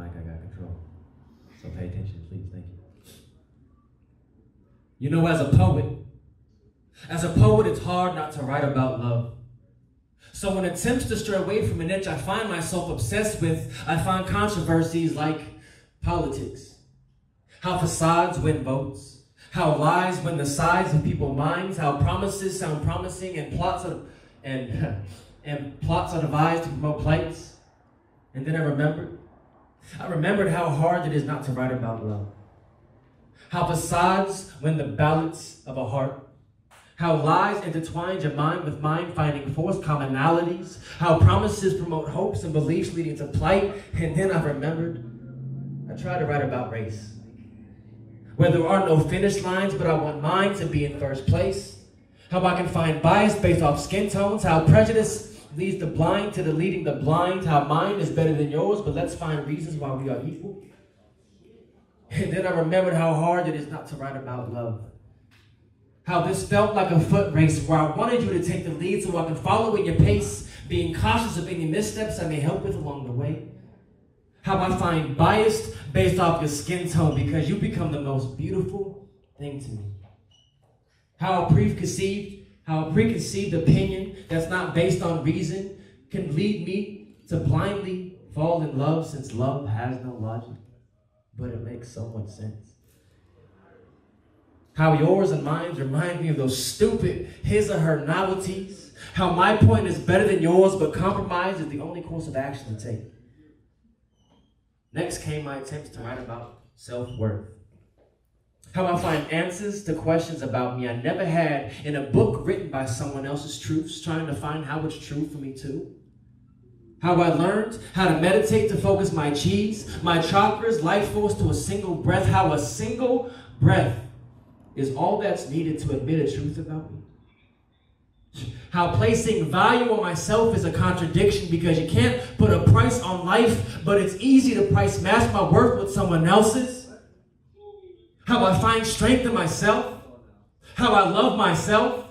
mic, I got control. So pay attention, please. Thank you. You know, as a poet, it's hard not to write about love. So in attempts to stray away from a niche I find myself obsessed with, I find controversies like politics. How facades win votes. How lies win the sides of people's minds. How promises sound promising and plots are devised to promote plights. And then I remembered how hard it is not to write about love. How facades win the balance of a heart. How lies intertwine your mind with mine, finding forced commonalities. How promises promote hopes and beliefs leading to plight. And then I remembered, I tried to write about race. Where there are no finish lines, but I want mine to be in first place. How I can find bias based off skin tones. How prejudice leads the blind to the leading the blind. How mine is better than yours, but let's find reasons why we are equal. And then I remembered how hard it is not to write about love. How this felt like a foot race where I wanted you to take the lead so I can follow at your pace, being cautious of any missteps I may help with along the way. How I find biased based off your skin tone because you become the most beautiful thing to me. How a preconceived opinion that's not based on reason can lead me to blindly fall in love since love has no logic, but it makes so much sense. How yours and mine remind me of those stupid his or her novelties. How my point is better than yours, but compromise is the only course of action to take. Next came my attempts to write about self-worth. How I find answers to questions about me I never had in a book written by someone else's truths, trying to find how it's true for me too. How I learned how to meditate to focus my cheese, my chakras, life force to a single breath. How a single breath is all that's needed to admit a truth about me. How placing value on myself is a contradiction because you can't put a price on life, but it's easy to price match my worth with someone else's. How I find strength in myself. How I love myself.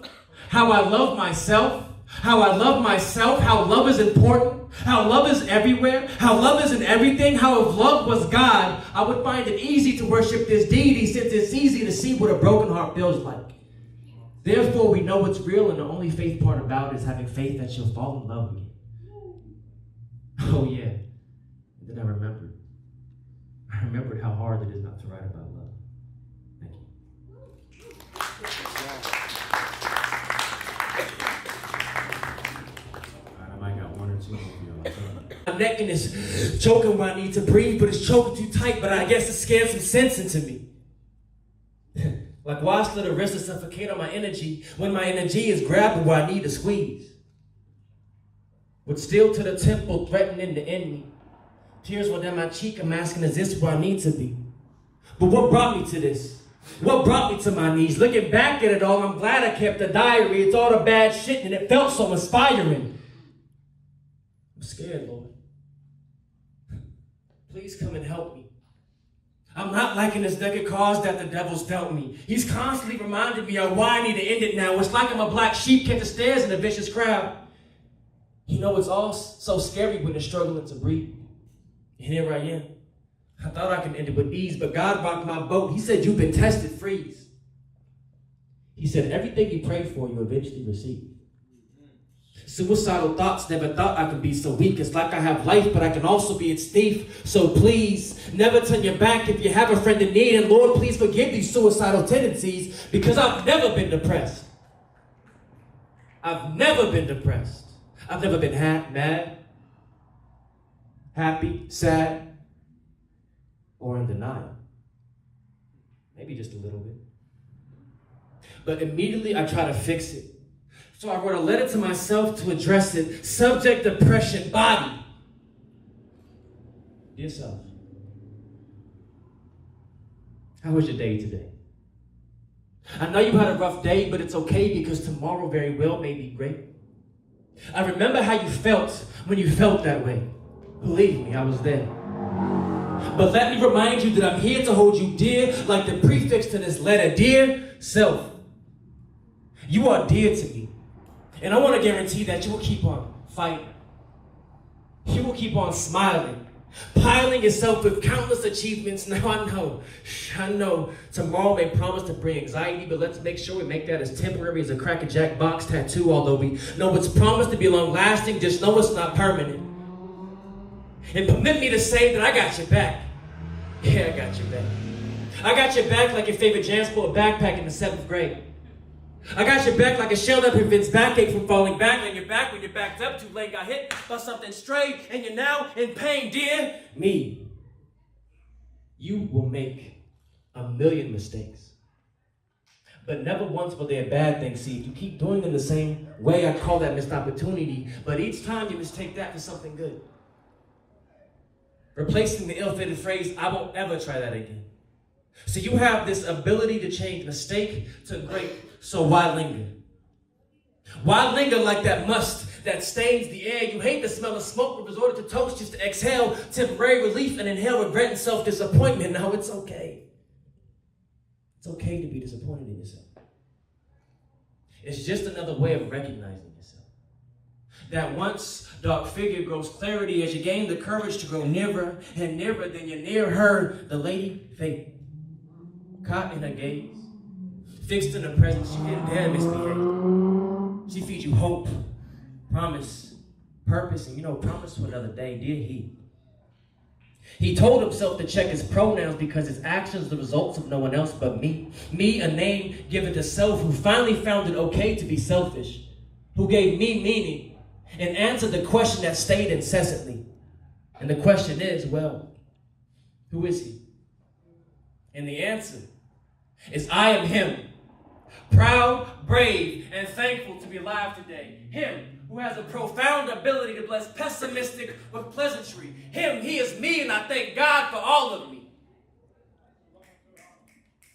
How I love myself. How I love myself. How love is important. How love is everywhere. How love is in everything. How if love was God, I would find it easy to worship this deity since it's easy to see what a broken heart feels like. Therefore, we know it's real, and the only faith part about it is having faith that you'll fall in love again. Oh, yeah. And then I remembered how hard it is not to write about love. Thank you. All right, I might got one or two more for you. My neck and it's choking where I need to breathe, but it's choking too tight, but I guess it's scared some sense into me. Like why slit a wrist to suffocate on my energy when my energy is grabbing where I need to squeeze? With steel to the temple threatening to end me. Tears were down my cheek, I'm asking, is this where I need to be? But what brought me to this? What brought me to my knees? Looking back at it all, I'm glad I kept a diary. It's all the bad shit and it felt so inspiring. I'm scared, Lord. Please come and help me. I'm not liking this deck of cards that the devil's dealt me. He's constantly reminding me of why I need to end it now. It's like I'm a black sheep kept the stairs in a vicious crowd. You know, it's all so scary when they're struggling to breathe. And here I am. I thought I could end it with ease, but God rocked my boat. He said, you've been tested, freeze. He said, everything you pray for, you eventually receive. Suicidal thoughts, never thought I could be so weak. It's like I have life, but I can also be its thief. So please, never turn your back if you have a friend in need. And Lord, please forgive these suicidal tendencies because I've never been depressed. I've never been depressed. I've never been mad, happy, sad, or in denial. Maybe just a little bit. But immediately I try to fix it. So I wrote a letter to myself to address it. Subject, depression, body. Dear self, how was your day today? I know you had a rough day, but it's okay because tomorrow very well may be great. I remember how you felt when you felt that way. Believe me, I was there. But let me remind you that I'm here to hold you dear, like the prefix to this letter. Dear self, you are dear to me. And I want to guarantee that you will keep on fighting. You will keep on smiling. Piling yourself with countless achievements. Now I know tomorrow may promise to bring anxiety, but let's make sure we make that as temporary as a Cracker-Jack box tattoo. Although we know it's promised to be long-lasting, just know it's not permanent. And permit me to say that I got your back. Yeah, I got your back. I got your back like your favorite JanSport backpack in the 7th grade. I got your back like a shell that prevents backache from falling back on your back when you're backed up too late, got hit by something stray, and you're now in pain, dear me. You will make a million mistakes, but never once will they a bad thing. See, if you keep doing them the same way, I call that missed opportunity, but each time you mistake that for something good. Replacing the ill-fitted phrase, I won't ever try that again. So you have this ability to change mistake to great, so why linger? Why linger like that must that stains the air? You hate the smell of smoke, but resorted to toast just to exhale temporary relief and inhale regret and self-disappointment. Now it's okay. It's okay to be disappointed in yourself. It's just another way of recognizing yourself. That once dark figure grows clarity as you gain the courage to grow nearer and nearer, then you're near her, the lady fate. Caught in her gaze, fixed in her presence, she didn't dare misbehave. She feeds you hope, promise, purpose, and promise for another day, dear he. He told himself to check his pronouns because his actions are the results of no one else but me. Me, a name given to self, who finally found it okay to be selfish, who gave me meaning and answered the question that stayed incessantly. And the question is, well, who is he? And the answer is I am him. Proud, brave, and thankful to be alive today. Him who has a profound ability to bless pessimistic with pleasantry. Him, he is me, and I thank God for all of me.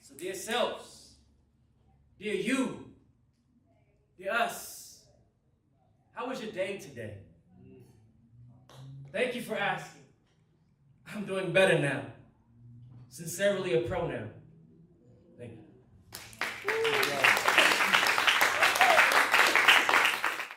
So dear selves, dear you, dear us, how was your day today? Thank you for asking. I'm doing better now. Sincerely a pronoun. Thank you.